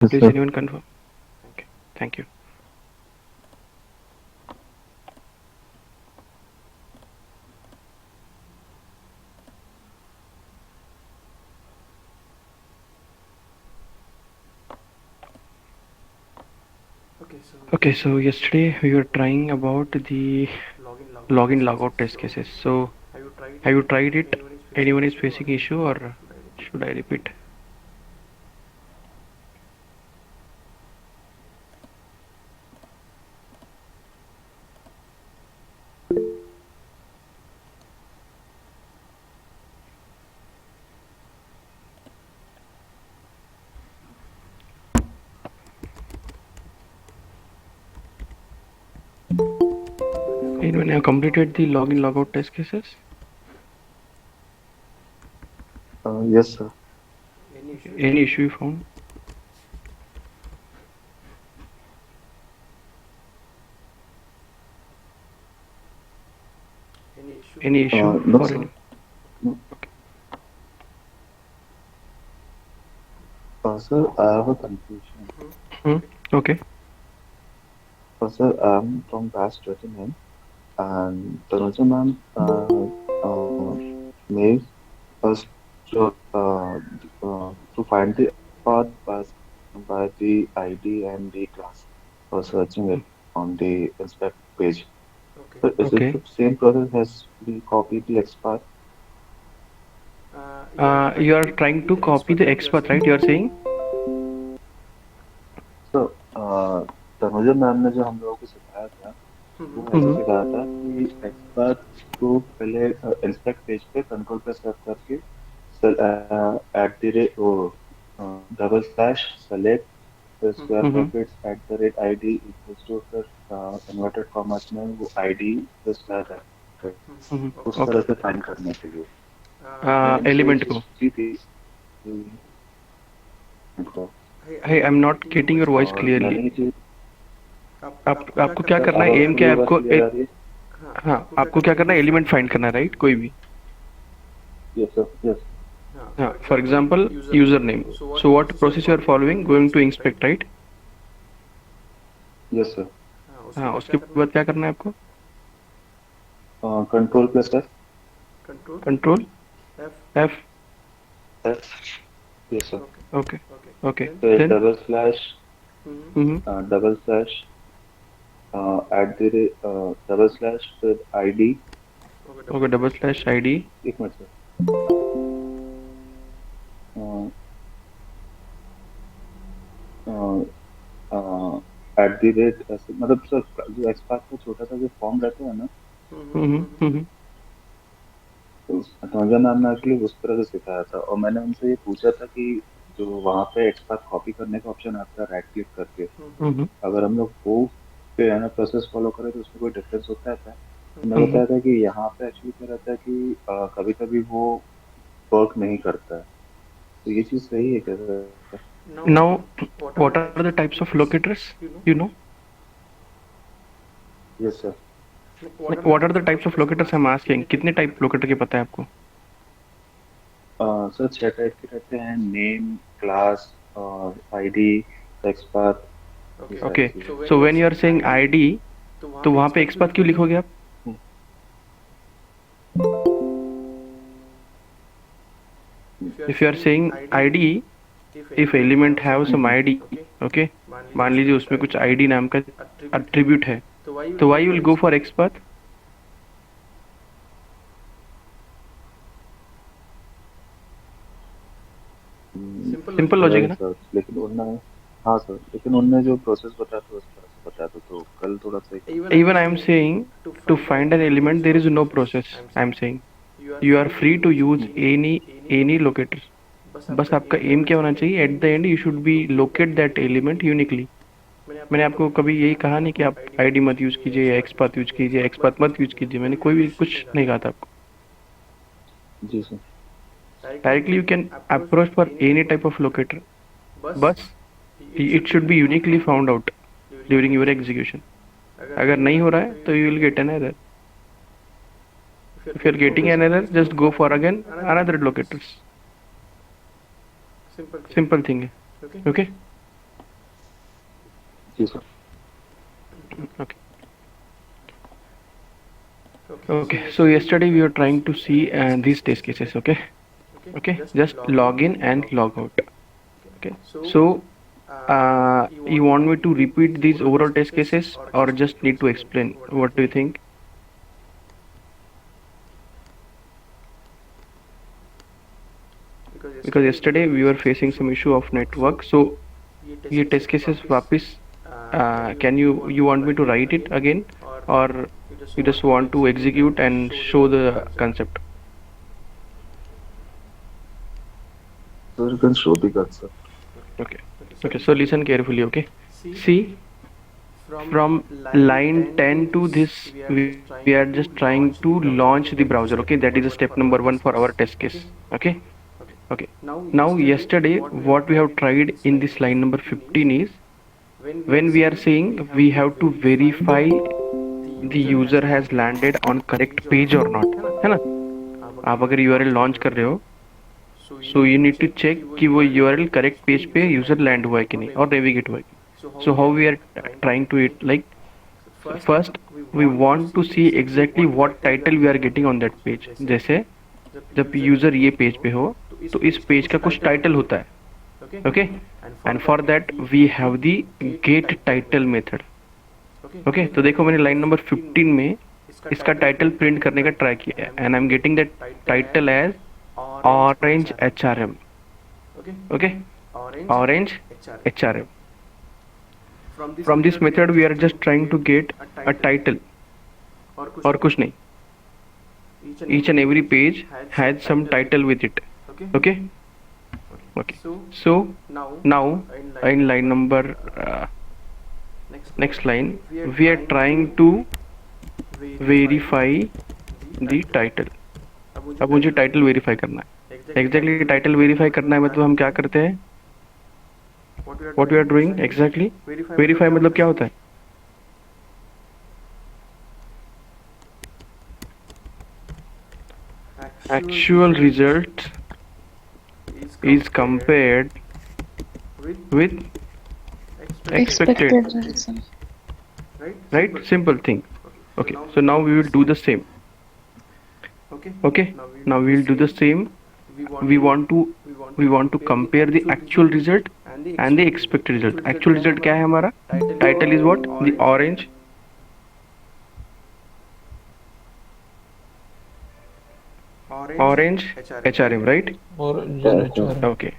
Yes, Please sir. anyone confirm? Okay, thank you. Okay, so yesterday we were trying about the login logout test cases. So have you tried it? Anyone is facing issue or should I repeat? Anyone have completed the login logout test cases? Yes, sir. Okay. Any issue you found? Any issue No, for sir. any? No. Okay. Sir, I have a confusion. Hmm? Okay. Sir, I'm from batch 29, and Tanuja ma'am made us to find the path by the ID and the class for searching it on the inspect page. So, is it Okay. the same process as we copy the XPath? You are trying to copy the expert, right? You are saying? So, Tanuja ma'am ने जो हम लोगों को सिखाया था वो ऐसे Mm-hmm. सिखाया था कि एक्सपाथ को पहले इंस्पेक्ट पेज पे कंट्रोल प्रेस रख करके एट द रेट वो double slash select square Mm-hmm. Brackets at the rate ID equals to फिर इन्वर्टेड कॉमास में वो आईडी फिर स्क्वायर Mm-hmm. ब्रैकेट उस Okay. तरह से फाइंड करने के लिए मैंने जो Element चीज को. की थी को Hey, I'm not getting your voice और clearly. मैंने ये चीज आपको क्या करना अब है? एम आपको क्या ये है बात आपको? क्लियर आ रही है हाँ, आपको क्या करना है? एलिमेंट फाइंड करना है, राइट? कोई भी. यस सर यस हाँ. For example, username. So what process you are following? Going to inspect, right? Yes sir हाँ. उसके बाद क्या करना है आपको? Control plus F control F. F yes sir Okay. Okay. फिर Then. Mm-hmm. Double slash at the rate double slash फिर ID Okay. Double slash ID. एक minute sir at the rate ऐसे मतलब सर जो एक्सपाथ का छोटा सा जो फॉर्म रहता है ना Mm-hmm. Mm-hmm. तनुजा मैम ने एक्चुअली उस तरह से सिखाया था और मैंने उनसे ये पूछा था कि जो वहाँ पे एक्सपाथ कॉपी करने का ऑप्शन आता है राइट क्लिक करके Mm-hmm. अगर हम लोग वो पे है ना प्रोसेस फॉलो करें तो उसमें कोई डिफरेंस होता है क्या? उन्होंने Mm-hmm. बताया था कि यहाँ पे एक्चुअली क्या रहता है कि कभी कभी वो वर्क नहीं करता है तो ये चीज़ सही है क्या sir? Now, what are the types of locators? You know? Yes sir Like, what are the types of locators I'm asking? कितने टाइप लोकेटर के पता है आपको? सर 6 टाइप के रहते हैं नेम क्लास और आईडी एक्सपाथ ये सारी Okay. चीज़ें So when you are saying ID, तो वहाँ पे एक्सपाथ क्यों लिखोगे आप? If you are saying ID, if element have some ID, okay, मान लीजिए उसमें कुछ ID नाम का attribute है, तो why you will go for XPath? Simple logic है वही ना? सर लेकिन उन्होंने हाँ सर लेकिन उनने जो प्रोसेस बताया था उस तरह से बताया था तो कल थोड़ा सही Even I am saying to find an element there is no process. I am saying you are free to use any locator. बस आपका एम क्या होना चाहिए? At the end you should be locate that element uniquely. मैंने आपको कभी यही कहा नहीं कि आप आईडी मत यूज कीजिए या एक्सपाथ यूज कीजिए, एक्सपाथ मत यूज कीजिए. मैंने कोई भी कुछ नहीं कहा था आपको. जी sir Directly you can approach for any type of locator, but it should be uniquely found out during your execution. अगर नहीं हो रहा है तो you will get an error. If you are getting okay an sir error, just go for again another locators. Simple thing है. Okay? Ji sir. Okay. Okay. So yesterday we were trying to see these test cases. Okay. Okay. Just log in and log out. Okay. So you want me to repeat these overall test cases or just need to explain? What do you think? Because yesterday we were facing some issue of network. So ये test cases वापस can you want me to write it again or you just want to execute and show the concept? So you can show the concept. Okay. Okay. So listen carefully. Okay. See, from line 10 to this we are just trying to launch the browser. Okay, that is a step number 1 for our test case. Okay. Okay. Now yesterday what we have tried in this line number 15 is when we are saying we have to verify the user has landed on correct page or not, है ना? आप अगर URL launch कर रहे हो so you need to check कि वो URL correct page पे user land हुआ है कि नहीं और navigate हुआ है कि नहीं. So how we are trying to it, like first we want to see exactly what title we are getting on that page. जैसे जब यूजर ये पेज पे हो तो इस पेज का कुछ टाइटल होता है. Okay. And for that we have the get title method. Okay. तो देखो मैंने लाइन नंबर 15 में इसका टाइटल प्रिंट करने का ट्राई किया है and I am getting that title as Orange HRM. Okay. Orange HRM. From this method we are just trying to get a title और कुछ नहीं. Each and every page has some title with it. Okay. Okay. So now in line number next line we are trying to verify the title. अब मुझे title verify करना है. Exactly title verify करना है मतलब हम क्या करते हैं? What we are doing exactly? Verify मतलब क्या होता है? Actual result is compared with expected. result. Right? Simple thing. Okay. So now we will do the same. Okay. Now we will do the same. We want to compare the actual result and the expected result. Actual result क्या है हमारा? Title is what? The orange. Orange HRM, right? Orange and HRM. Okay.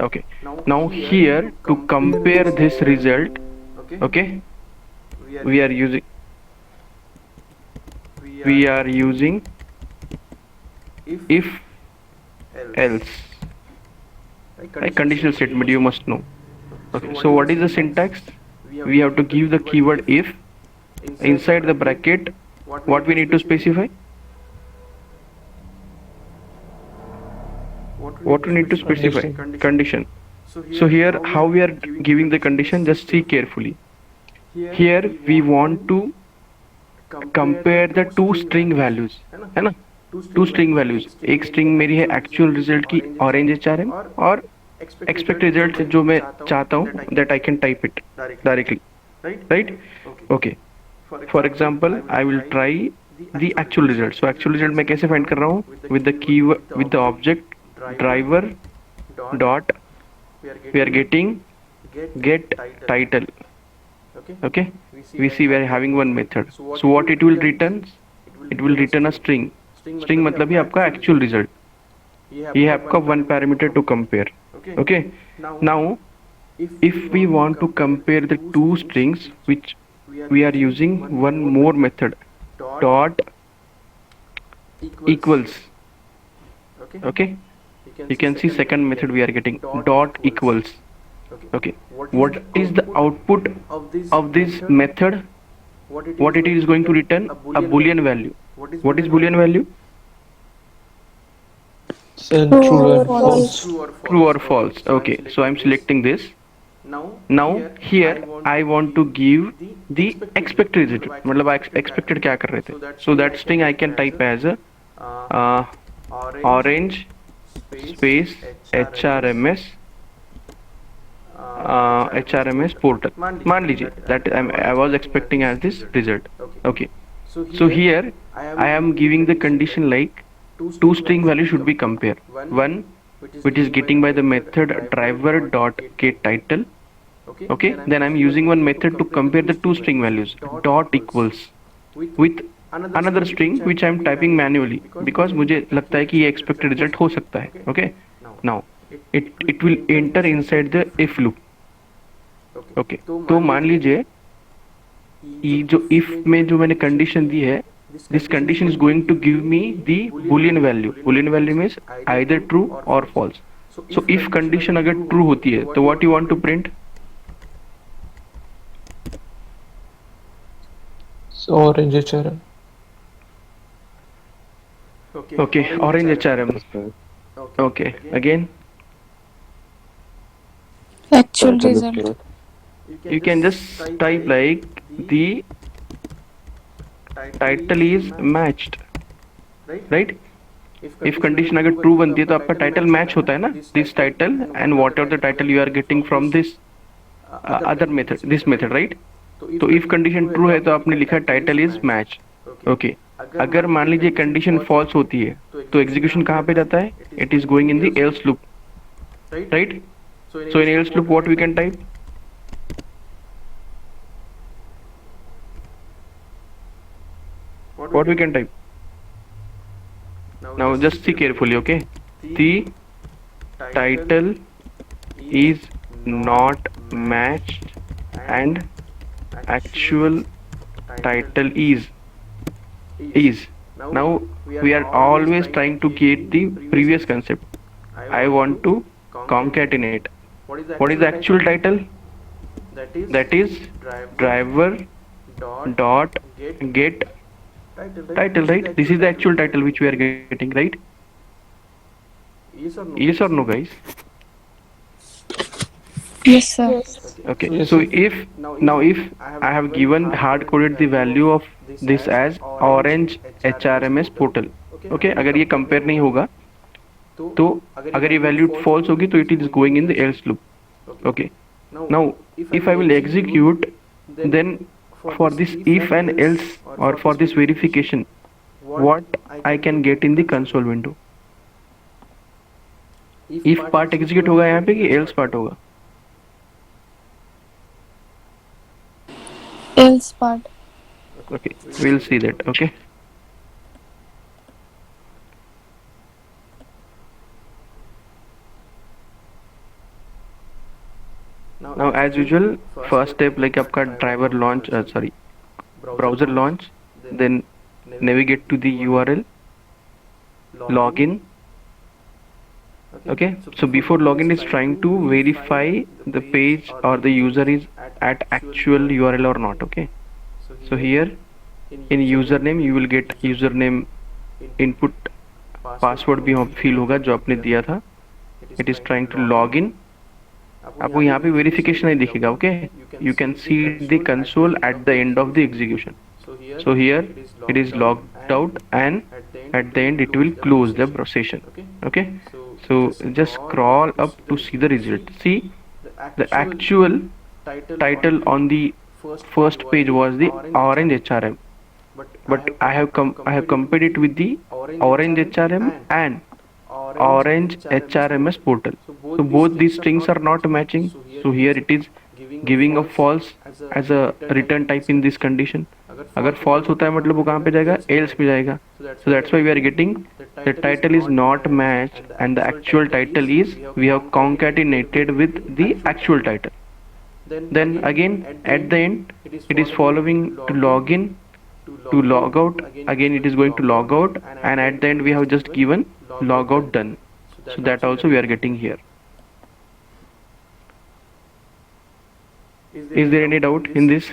Okay. Now here to compare this result, okay, we are using if else, like conditional statement, you must know. Okay. So what is the syntax? We have to give the keyword if. Inside the bracket what we need to specify? What we need to specify? Condition. So here how we are giving the condition, just see carefully. Here we want to compare the two string values, है ना? Two string values. एक string मेरी है actual result की orange HRM और expected result जो मैं चाहता हूँ that I can type it directly, right? Okay. For example, I will try the actual result. So actual result मैं कैसे find कर रहा हूँ? With the keyword, with the object driver dot we are getting get title. Okay. We see we are having one method. So what it will return? It will return a string. String मतलब ही आपका actual result. ये है आपका one parameter to compare. Okay. Now if we want to compare the two strings, which we are using one more method, dot equals. Okay. You can see second method we are getting dot equals. Okay. What is the output of this method? What it is going to return? A boolean value. What is boolean value? True and false. True or false. Okay. So I'm selecting this. Now here I want to give the expected result. मतलब expected क्या कर रहे थे? So that string I can type as a orange space HRMS HRMS portal. मान लीजिए that I was expecting as this result. Okay. So here I am giving the condition like two string value should be compared. One which is getting by the method driver dot get title. Okay. Then I'm using one method to compare the two string values dot equals with another string which I'm typing manually because मुझे लगता है कि ये expected result हो सकता है. Okay. Now it will enter inside the if loop. Okay. तो मान लीजिए ये जो if में जो मैंने condition दी है, this condition is going to give me the boolean value. Boolean value means either true or false. So if condition अगर true होती है तो what you want to print? So orange HRM. Okay, orange HRM. That's correct. Okay, again Actual Title is result. correct. you can just type like the title is matched, right? If condition अगर true बनती है तो आपका title match होता है ना, this title and whatever the title you are getting from this other method, this method, right? तो if condition true है तो आपने लिखा title is match. Okay. अगर मान लीजिए condition false होती है तो execution कहाँ पे जाता है? It is going in the else loop, right? So in else loop what we can type? What we can type? Now just see carefully, okay? The title is not matched and actual title is. Now we are always trying to get the previous concept. I want to concatenate. What is the actual title? That is driver dot get title, right? This is the actual title which we are getting, right? Yes or no, guys? Yes, sir. Okay. Yes, So sir. if I have given hard coded the value of this as orange HRMS portal, okay, अगर ये compare नहीं होगा तो अगर ये value false होगी तो it is going in the else loop. Okay. Now if I will execute, then for this if and else or for this verification, what I can get in the console window? If part execute होगा यहाँ पे कि else part होगा? Else part. Okay, we'll see that. Okay. Now as usual, first step like आपका driver launch, browser launch, then navigate to the URL, login. Okay, so before login is trying to verify the page or the user is at actual URL or not. Okay, so here in username you will get username input, password भी fill होगा जो आपने दिया था. It is trying to log in. आपको यहाँ पे verification नहीं दिखेगा. Okay, you can see the console at the end of the execution. So here it is logged out and at the end it will close the session. Okay, so just scroll up to see the result. See the actual title on the first page was the orange HRM, but I have compared it with the orange HRM and orange HRMS portal. So both these strings are not matching. So here it is giving a false as a return type in this condition. अगर false होता है मतलब वो कहाँ पे जाएगा? Else पे जाएगा. So that's why we are getting the title is not matched and the actual title is we have concatenated with the actual title. Then again at the end it is following to login, to log out. Again it is going to log out and at the end we have just given logout done. So that also we are getting here. Is there any doubt in this?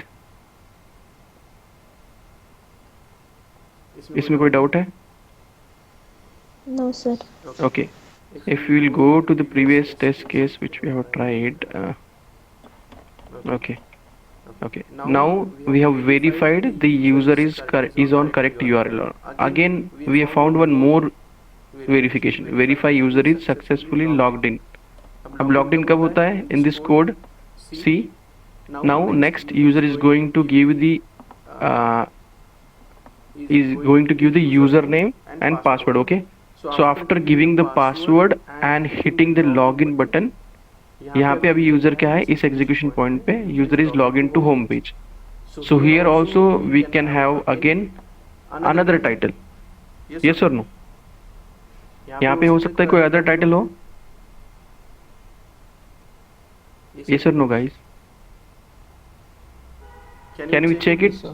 इसमें कोई doubt है? No, sir. Okay. If we will go to the previous test case which we have tried. Okay. Now we have verified the user is on correct URL. Again we have found one more verification. Verify user is successfully logged in. अब logged in कब होता है? In this code see. Now next user is going to give the username and password. Okay, so after giving the password and hitting the login button, यहाँ पे अभी user क्या है? इस एग्जीक्यूशन पॉइंट पे user is log in to home page. So here also we can have again another title. Yes और no? यहाँ पे हो सकता है कोई अदर टाइटल हो. Yes or no, guys? Can we check it? Yes, sir.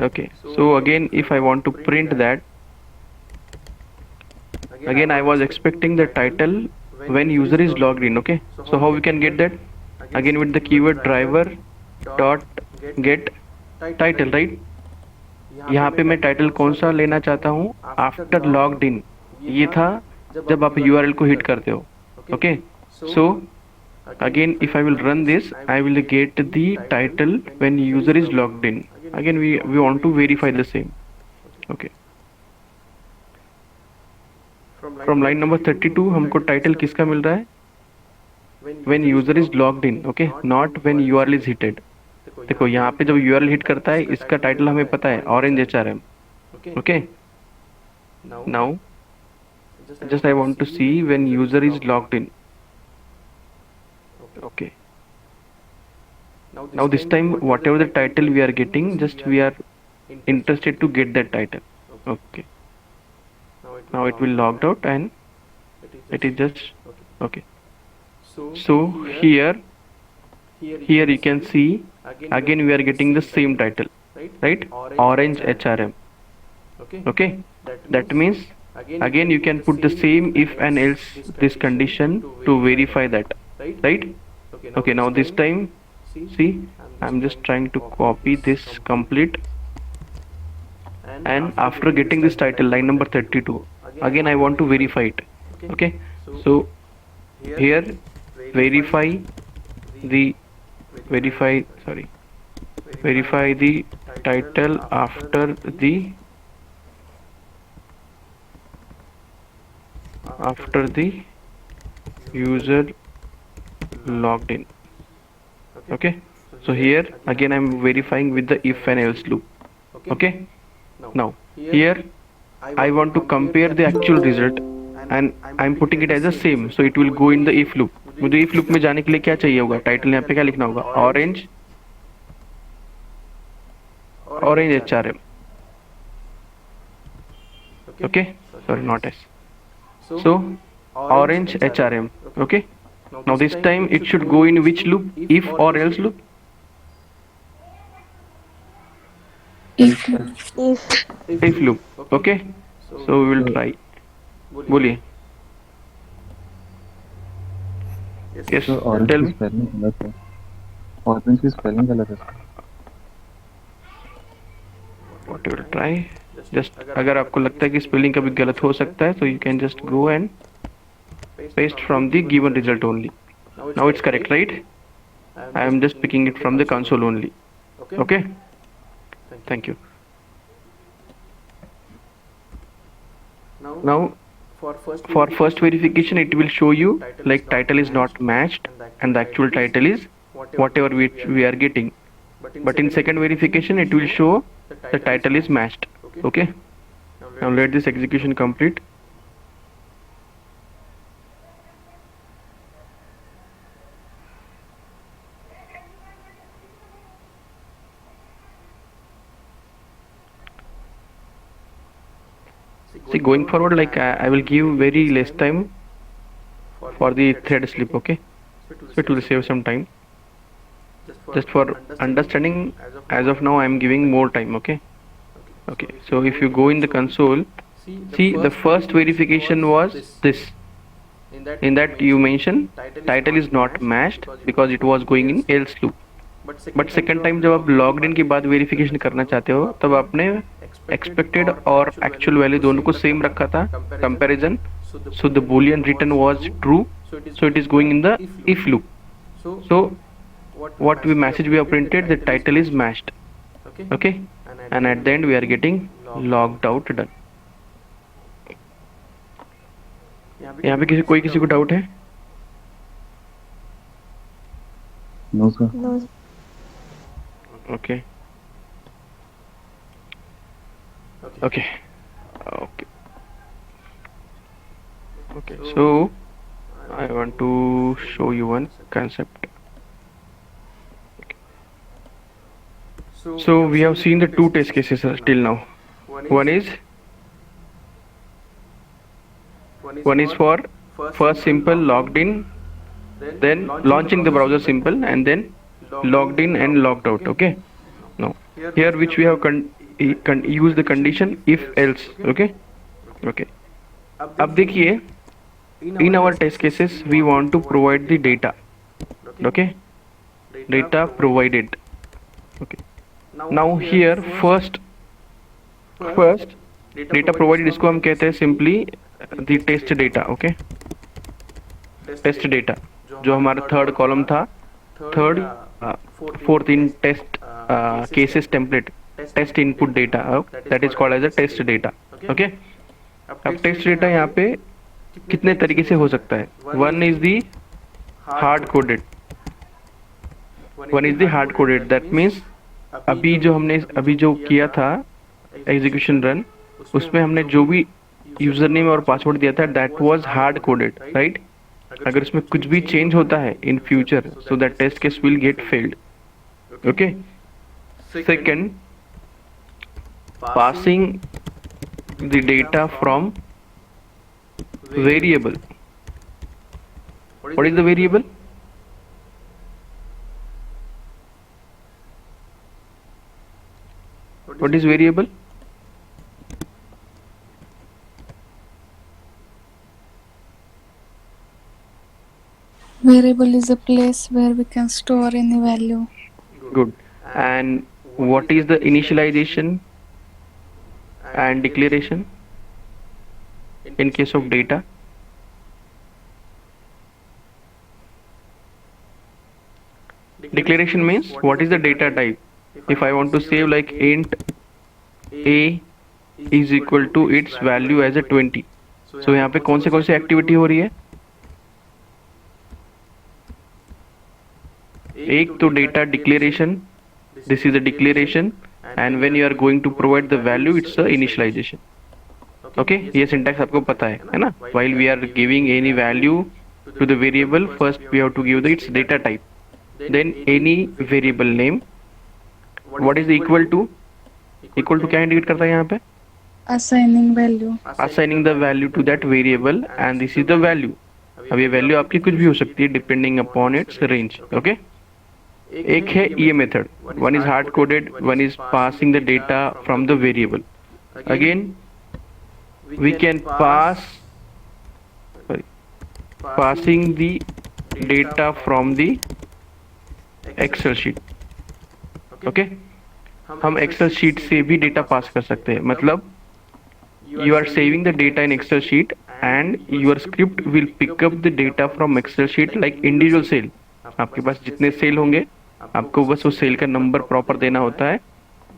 Okay, so again if I want to print that, again I was expecting the title when user is logged in. Okay, so how we can get that? Again with the keyword driver dot get title, right? यहाँ पे मैं title कौन सा लेना चाहता हूँ? After logged in. ये था जब आप URL को हिट करते हो. Okay, so again if I will run this, I will get the title when user is logged in. Again we want to verify the same. Okay, from line number 32 हमको title किसका मिल रहा है? when user is logged in. Okay, not when URL is hitted. देखो यहाँ पे जब URL hit करता है इसका टाइटल हमें पता है, orange HRM. Okay, now just I want to see when user is logged in. Okay, now this time whatever the title we are getting, just we are interested to get that title. Okay, now it will logged out and it is just okay. So here you can see again we are getting the same title, right? Orange HRM. Okay, that means again you can put the same if and else this condition to verify that, right? Okay, now this time see I'm just trying to copy this complete, and after getting this title line number 32, again I want to verify it. Okay, so here verify the title after the user logged in. Okay, so here again I'm verifying with the if and else loop. Okay, now here I want to compare the actual result and I'm putting it as the same, so it will go in the if loop. मुझे if loop में जाने के लिए क्या चाहिए होगा? Title यहाँ पे क्या लिखना होगा? orange HRM. Okay, sorry, not S. So orange HRM. Okay, now this time it should go in which loop? If or else loop? If loop. Okay, so we will try. बोलिए. Yes, So orange tell की me. Spelling गलत है. Orange की spelling गलत है. What we will try. Just अगर आपको लगता है कि स्पेलिंग कभी गलत हो सकता है, so you can just go and paste from the given result only. Now it's correct, right? I am just picking it from the console only. Okay, thank you. Now for first verification it will show you like title is not matched and the actual title is whatever which we are getting, but in second verification it will show the title is matched. Okay, now let this execution complete. See, going forward, like I will give very less time for the thread slip. Okay, so it will save some time. Just for understanding, as of now I am giving more time. Okay, so if you go in the console, see the first verification was this. In that you mention title is not matched because it was going in else loop. But second time जब आप logged in के बाद verification करना चाहते हो तब आपने expected और एक्चुअल वैल्यू दोनों को सेम रखा था, comparison. So the Boolean return was true, so it is going in the if loop. So what we message we have printed, the title is matched. Okay, and at the end we are getting logged out done. यहाँ पे किसी को doubt है? No, sir. No. Okay. Okay. Okay. Okay. So I want to show you one concept. So we have seen the two test cases till now. One is for first simple logged in, then launching the browser simple, and then logged in and logged out. Okay. Now here which we have use the condition if else. Okay. Okay. अब देखिए, in our test cases we want to provide the data. Okay. Data provided. Okay. Now here first data provided इसको हम कहते हैं simply the test data. Okay. Test data जो हमारा third column था, third fourth in test cases template, test input data, that is called as a test data. Okay. अब test data यहाँ पे कितने तरीके से हो सकता है. One is the hard coded. That means अभी जो किया था एग्जीक्यूशन रन, उसमें हमने जो भी यूजर नेम और पासवर्ड दिया था that was hard coded, right. अगर इसमें कुछ भी चेंज होता है in future, so that test case will get failed. Okay. Second, passing the data from variable. What is the variable? What is variable? Variable is a place where we can store any value. Good. And what is the initialization and declaration in case of data? Declaration means what is the data type. If I want to save like int a is equal to its value as a 20, so यहाँ पे कौन से activity हो रही है? एक तो data declaration, this is a declaration, and when you are going to provide the value it's a initialization. Okay. ये सिंटैक्स आपको पता है ना. While we are giving any value to the variable, first we have to give the its data type, then any variable name. What is equal to? Equal to क्या indicate करता है यहाँ पे? Assigning value. Assigning the value to that variable, and this is the value. अब ये value आपकी कुछ भी हो सकती है depending upon its range. Okay. एक है ये method, one is hard coded, one is passing the data from the variable. Again we can passing the data from the Excel sheet. Okay. हम एक्सेल शीट से भी data pass कर सकते हैं. मतलब you are saving the data in Excel sheet and your script will pick up the data from Excel sheet like individual cell. आपके पास जितने सेल होंगे, आपको बस उस सेल का नंबर प्रॉपर देना होता है,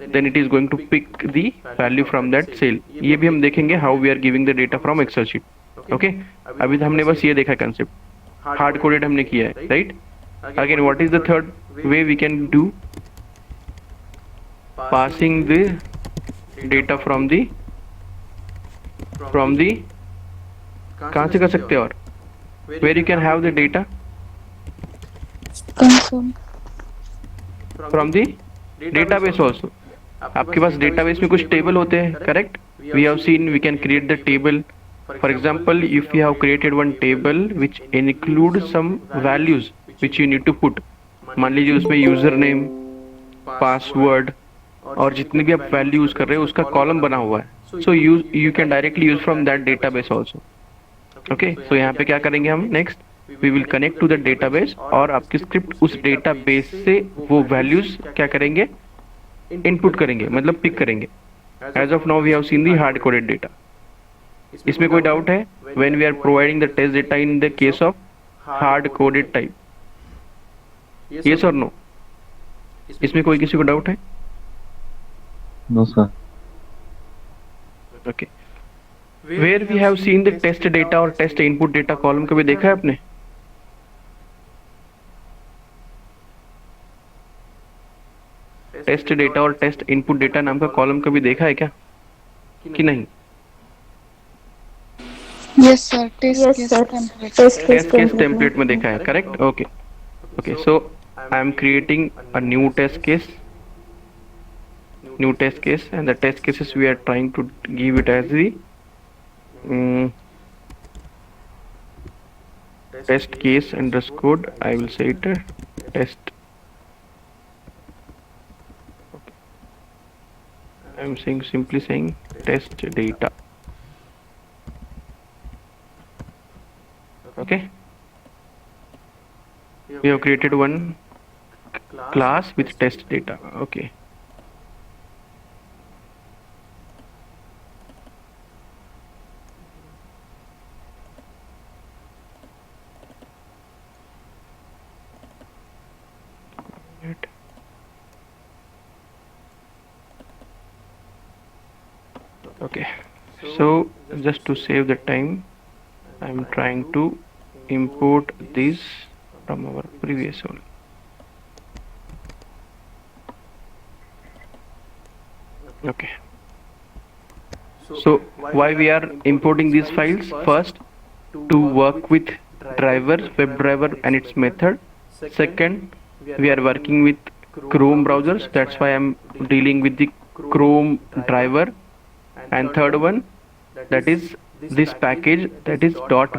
then it is going to pick the value from that cell. ये भी हम देखेंगे how we are giving the data from Excel sheet. Okay. अभी तो हमने बस ये देखा कंसेप्ट, हार्ड कोडेड हमने किया है, right. Again what is the third way we can do? Passing the data from the कहाँ से कर सकते हैं, और where you can have the data Console. From the database also. आपके पास डेटाबेस में कुछ टेबल होते हैं, correct. We have seen we can create the table. For example, if you have created one table which include some values which you need to put. मान लीजिए उसमें user name, password और जितने भी आप वैल्यू यूज कर रहे हो उसका कॉलम बना हुआ है. So you can directly use from that database also. Okay. So यहाँ पे क्या करेंगे हम next? We will connect to the database, और आपकी स्क्रिप्ट उस डेटाबेस से वो वैल्यूज क्या करेंगे? इनपुट करेंगे, मतलब पिक करेंगे. As of now we have seen the hard coded data. इसमें कोई डाउट है? When we are providing the test data in the case of hard coded type, yes और नो? इसमें कोई किसी को डाउट है? No, sir. Okay. Where we have seen the test data और टेस्ट इनपुट डेटा कॉलम कभी देखा है आपने? टेस्ट डेटा और टेस्ट इनपुट डेटा नाम का कॉलम कभी देखा है क्या कि नहीं? Yes, sir. Test Yes, case sir. template. Test case test case template. Template में देखा है, correct? Okay okay, so I am creating a new test case, and the test cases we are trying to give it as the test case underscore, I will say it test. I'm simply saying test data. Okay, we have created one class with test data. Okay, okay, so just to save the time, I'm trying to import this from our previous one. Okay, so why we are importing these files? First, to work with driver, web driver and its method. Second, we are working with Chrome browsers, that's why I'm dealing with the Chrome driver. And third one, that is this package, that is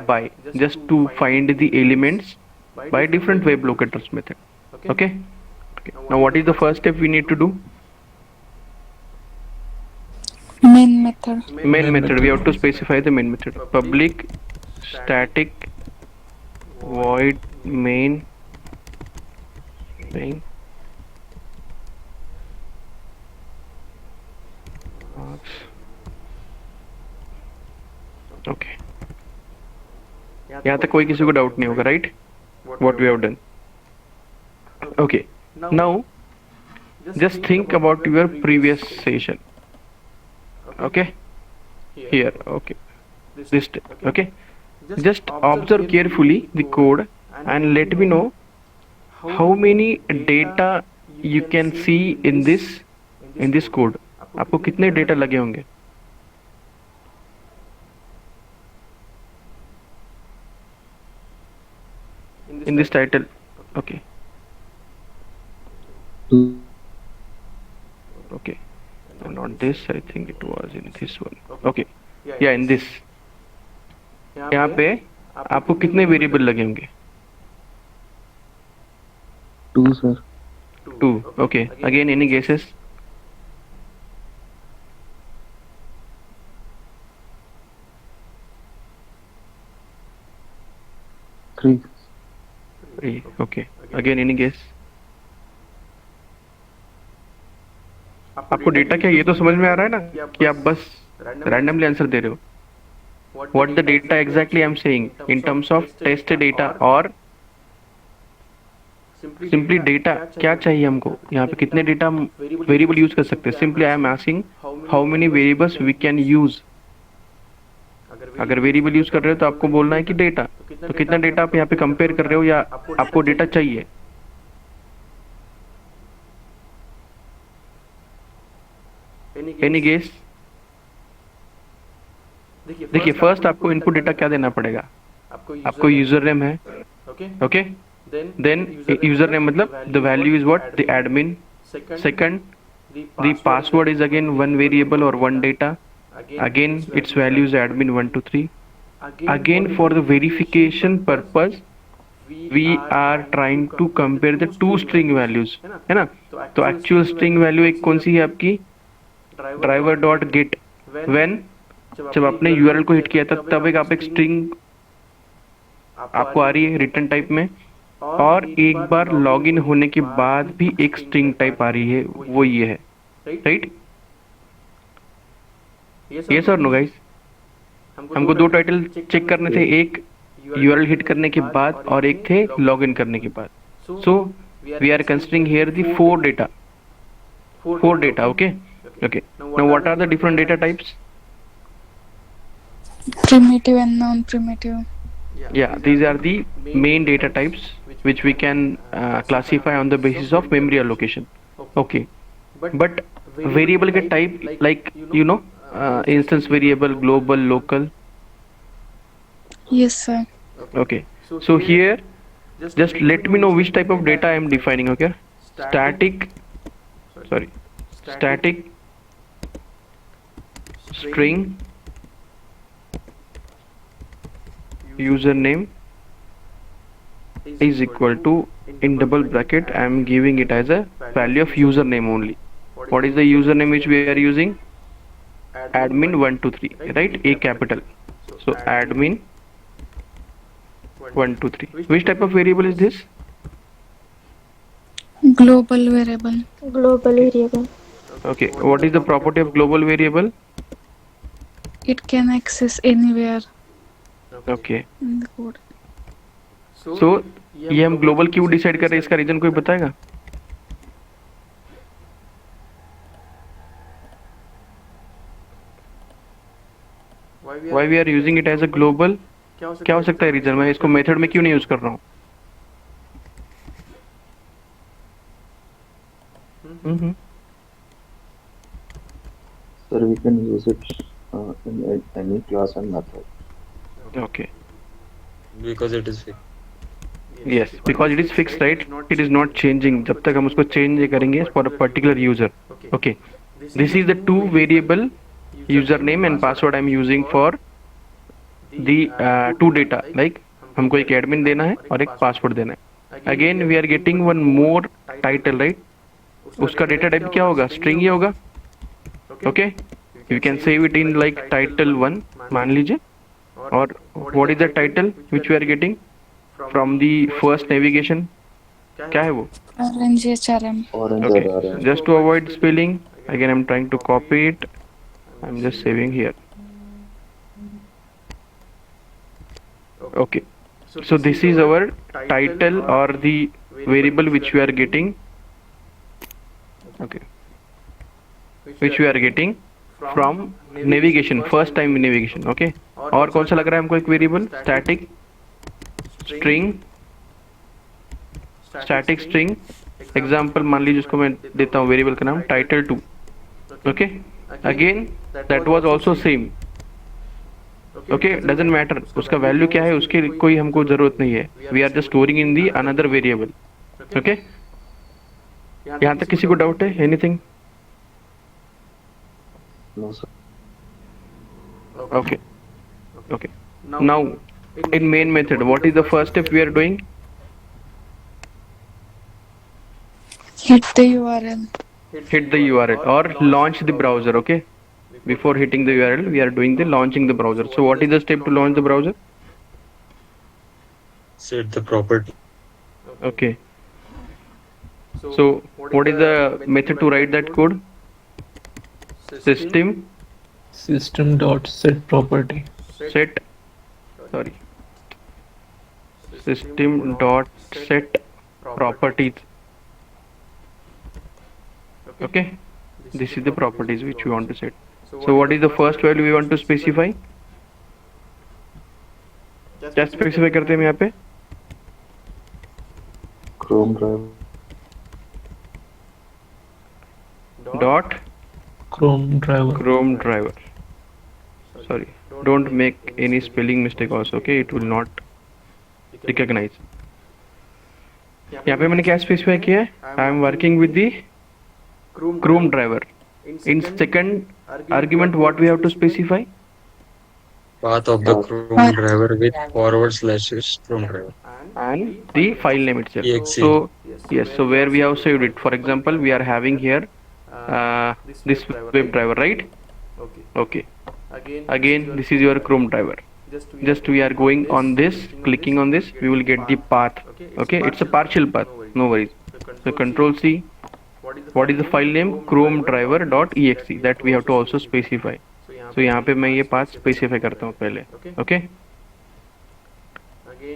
.by, just to find the elements by different web locators method. Okay, now what is the first step we need to do? Main method. Main method, we have to specify the main method. Public static void main main okay, यहाँ तक कोई किसी को डाउट नहीं होगा, right? What we have done. Okay, now just think about your previous session. Okay, here, okay, this step. Okay, just observe carefully the code and let me know how many data you can see in this code. आपको कितने data लगे होंगे? In this title. Okay, okay, not this, I think it was in this one. Okay, yeah, in this. यहाँ पे आपको कितने variable लगे होंगे? 2 sir. 2. Okay, again any guesses? 3. 3. Okay, again any guess? आपको डेटा क्या ये तो समझ में आ रहा है ना कि आप बस रैंडमली आंसर दे रहे हो. What the data exactly I'm saying in terms of test data or simply data क्या चाहिए हमको? यहाँ पे कितने डेटा हम वेरिएबल यूज कर सकते हैं? Simply I am asking how many variables we can use. अगर वेरिएबल यूज कर रहे हो तो आपको बोलना है कि डेटा. तो कितना डेटा आप यहाँ पे कंपेयर कर रहे हो या आपको डेटा चाहिए? Any guess? देखिए, फर्स्ट आपको इनपुट डेटा क्या देना पड़ेगा? आपको यूजर नेम है. ओके, देन यूजर नेम मतलब the value is what? The admin. Second, the password is again one variable और one data. Again its value is admin 1 to 3. Again for the verification purpose we are trying to compare the two string values, है ना? तो actual string value एक कौन सी है आपकी? driver dot get. when जब आपने URL को हिट किया था तब एक string आपको आ रही है रिटर्न टाइप में, और एक बार लॉगिन होने के बाद भी एक स्ट्रिंग टाइप आ रही है, वो ये है, राइट? यस और नो गाइस? हमको दो टाइटल चेक करने थे, एक URL हिट करने के बाद और एक थे लॉगिन करने के बाद. So we are considering here the four data. Okay. Now what are the different data types? Primitive and non-primitive. Yeah, these are the main data types which we can classify on the basis of memory allocation. Okay, but variable के type like instance variable, global, local. Yes, sir. Okay. So here, just let me know which type of data I am defining. Okay. Static. Sorry. Static string username is equal to, in double bracket I am giving it as a value of username only. What is the username which we are using? Admin123, right? A capital. So admin123. Which type of variable is this? Global variable. Global variable. Okay. What is the property of global variable? It can access anywhere Okay. in the code. So ये हम global क्यों decide कर रहे हैं, इसका reason कोई बताएगा? Why we are using it as a global? क्या हो सकता है रीजन? मैं इसको मेथड में क्यों नहीं यूज कर रहा हूँ? Sir, we can use it in any class and method. Okay. Because it is fixed. Yes, because it is fixed, right? It is not changing. जब तक हम उसको change नहीं करेंगे for a particular user. Okay. This is the two variable username and password I am using for the two data. Like हमको एक admin देना है और एक password देना है. Again we are getting one more title, right? उसका data type क्या होगा? String ही होगा. Okay. You can save it in like title 1 मान लीजिए. और what is the title which we are getting from the first navigation? क्या है वो? Orange HRM. Orange Okay. RRM. Just to avoid spelling, again I'm trying to copy it. I'm just saving here. Okay. So this is our title or the variable which we are getting. Okay. Which we are getting from navigation, first time navigation. Okay. और कौन सा लग रहा है हमको एक variable? Static string example मान लीजिए, उसको मैं देता हूँ वेरिएबल का नाम title2. Okay. Again that was also same. Okay. Doesn't matter उसका वैल्यू क्या है, उसकी कोई हमको जरूरत नहीं है. We are just storing in the another variable. Okay. यहाँ तक किसी को डाउट है? Anything? No, sir. Okay. Okay. Now in main method, what is the first step we are doing? Hit the URL. Hit the URL or launch the browser. Okay. Before hitting the URL, we are doing the launching the browser. So what is the step to launch the browser? Set the property. Okay. So what is the method to write that code? System dot set property. Set system dot set properties. Okay. This is the properties which we want to set. So what is the first value we want to specify? क्या specify करते हैं हम यहाँ पे? Chrome driver. Dot Chrome driver. Sorry, don't make any spelling mistake also. Okay, it will not recognize. यहाँ पे मैंने क्या specify किया है? I am working with the Chrome driver. In second argument, what we have to specify? Path of the Chrome driver with // Chrome driver. And the file name itself. exe. So yes, so where we have saved it. For example, we are having here this web driver, right? Okay. Again, this is your Chrome driver. Just we are going on this, clicking on this, we will get the path. Okay, it's a partial path, no worries. So Control C. What is the file name? Chrome driver.exe. That we have to also specify. So यहाँ पे मैं ये path specify करता हूँ पहले. Okay.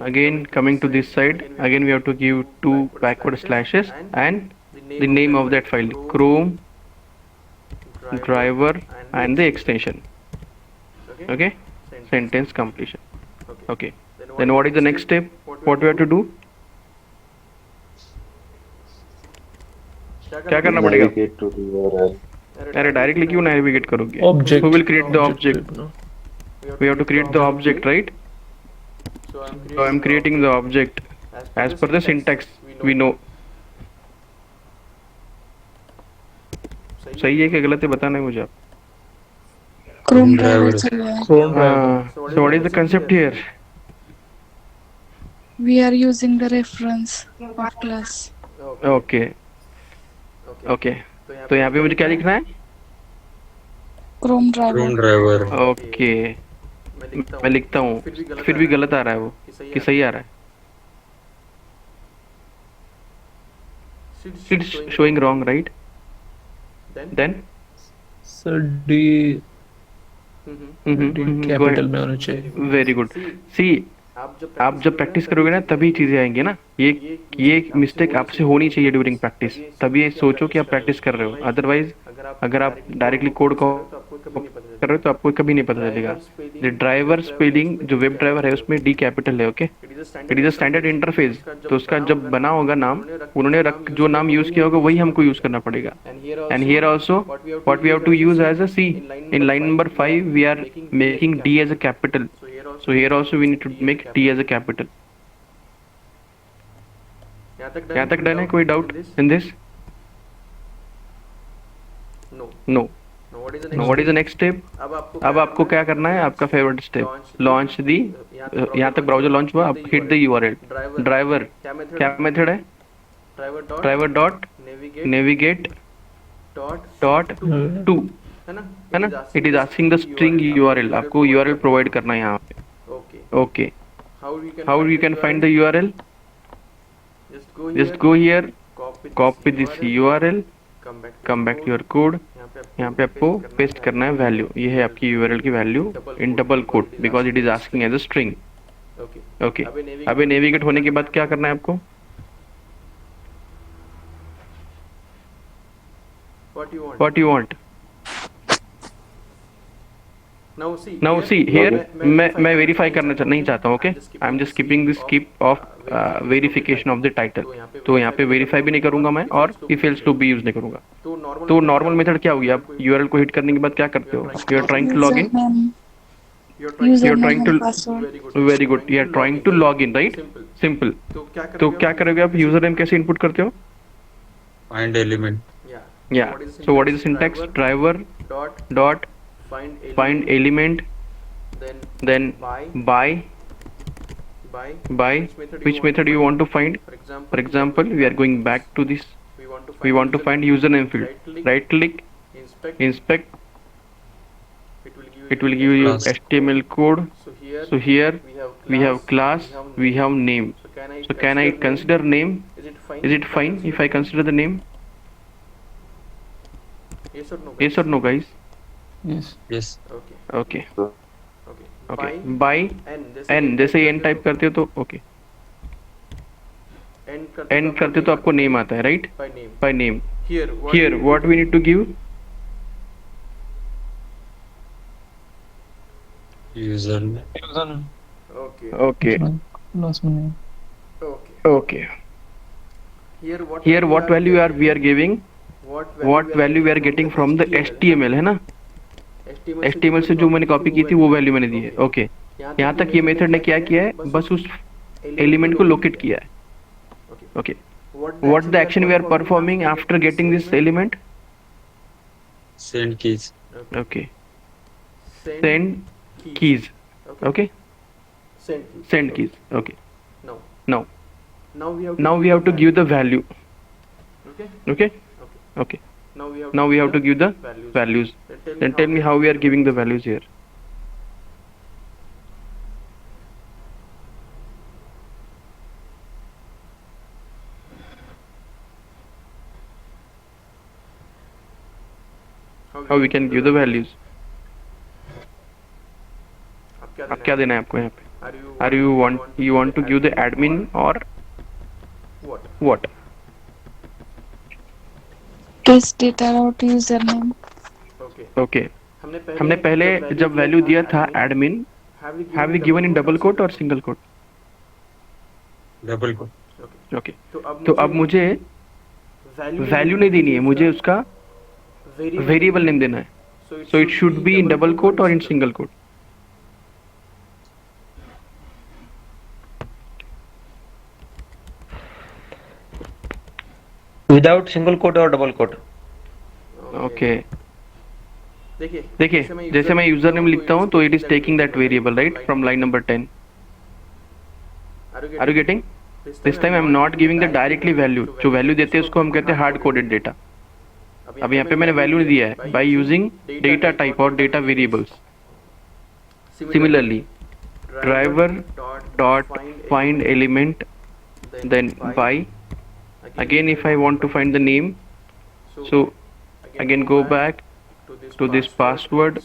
Again, coming to this side, again we have to give two backward slashes and the name of that file, Chrome driver and the extension. Okay, sentence completion. Okay, then what is the next step? What we have to do? क्या करना पड़ेगा? Navigate to the URL. अरे directly क्यों navigate करोगे? Object. Who will create the Object object? type, no? We have to create the object, right? So I'm creating the object as per the syntax we know. सही है कि गलत है बताना है मुझे आप. Chrome driver. driver चाहिए. Chrome driver. So what is the concept here? We are using the reference of class. Okay. Okay. तो यहाँ पे मुझे क्या लिखना है? Chrome driver. Chrome driver. Okay. मैं लिखता हूँ. फिर भी गलत आ रहा है वो कि सही आ रहा है? It's showing wrong, right? Then? So D capital में होना चाहिए. Very good. See, आप जब प्रैक्टिस करोगे ना तभी चीजें आएंगी ना. ये मिस्टेक आपसे होनी चाहिए ड्यूरिंग प्रैक्टिस. तभी ये सोचो कि आप प्रैक्टिस कर रहे हो. अदरवाइज अगर आप डायरेक्टली कोड को कर रहे हो तो आपको कभी नहीं पता चलेगा. द ड्राइवर स्पेलिंग जो वेब ड्राइवर है उसमें डी कैपिटल है. Okay, it is a standard interface. तो उसका जब बना होगा नाम, उन्होंने जो नाम यूज किया होगा वही हमको यूज करना पड़ेगा. And here also what we have to use as a C. In line number 5 we are making D as a capital. So here also we need to make T as a capital. यहाँ तक done है? कोई doubt in this? No. Now what is the next step? अब आपको क्या करना है? आपका फेवरेट स्टेप, लॉन्च दी. यहाँ तक ब्राउजर लॉन्च हुआ. अब हिट द URL. ड्राइवर क्या मेथड है? Driver dot navigate dot to है ना. It is asking the string URL. आपको URL प्रोवाइड करना है यहाँ पे. Okay. How you can find the URL? Just go here, copy this URL, come back to your code. यहाँ पे आपको पेस्ट करना है वैल्यू. ये है आपकी URL की value in double quote because it is asking as a string. Okay. अबे नेविगेट होने के बाद क्या करना है आपको? What you want? Now see here मैं वेरीफाई करना नहीं चाहता हूँ. Okay, I am just keeping this skip of verification of the title. तो यहाँ पे वेरीफाई भी नहीं करूंगा मैं और इफ एल्स टू भी यूज नहीं करूंगा. तो नॉर्मल मेथड क्या होगी? आप URL को हिट करने के बाद क्या करते हो? You are trying to log in. Username and password. Very good. You are trying to log in, right? Simple. तो क्या करोगे आप? यूजर नेम कैसे इनपुट करते हो? Find element. या so what is the syntax? Driver dot find element, then by which method you want to find. For example, we are going back to this. We want to find username field. Right click, inspect. It will give you Class. HTML code. So here we have class, we have name. So can I consider name? Is it fine if I consider the name? Yes or no, guys? Yes. Okay. By n जैसे n type करते हो तो okay. n करते हो तो आपको name आता है, right? By name. Here what we need to give? Username. Okay. Last one. Okay. Here what value we are giving? What value we are getting from the HTML है ना? HTML से जो मैंने कॉपी की थी वो वैल्यू मैंने दी है. ओके. यहाँ तक ये मेथड ने क्या किया है? बस उस एलिमेंट को लोकेट किया है. Okay. What the action we are performing after getting this element? Send keys. Okay. Send keys. Okay. Send keys. Okay. Now we have to give the value. Okay. Now we have to give the values. Then tell me how we are giving the values here. How we can give the values? अब क्या देना है आपको यहाँ पे? Are you want to give the admin or what? Test data out username. Okay. हमने पहले जब वैल्यू दिया था admin, have we given in double quote or single quote? Double quote. Okay. तो अब मुझे वैल्यू नहीं देनी है, मुझे उसका वेरिएबल नेम देना है. So it should be in double quote or in single quote. Without single quote or double quote. Okay. देखिए जैसे मैं यूजर नेम लिखता हूँ तो it is taking that variable right from line number 10. Are you getting? This time I am not giving the directly value. जो value देते हैं उसको हम कहते हैं हार्ड कोडेड डेटा. अब यहाँ पे मैंने वैल्यू नहीं दिया है बाय यूजिंग डेटा टाइप और data variables. Similarly driver dot find element then by. Again if I want to find the name, so again go back to this password,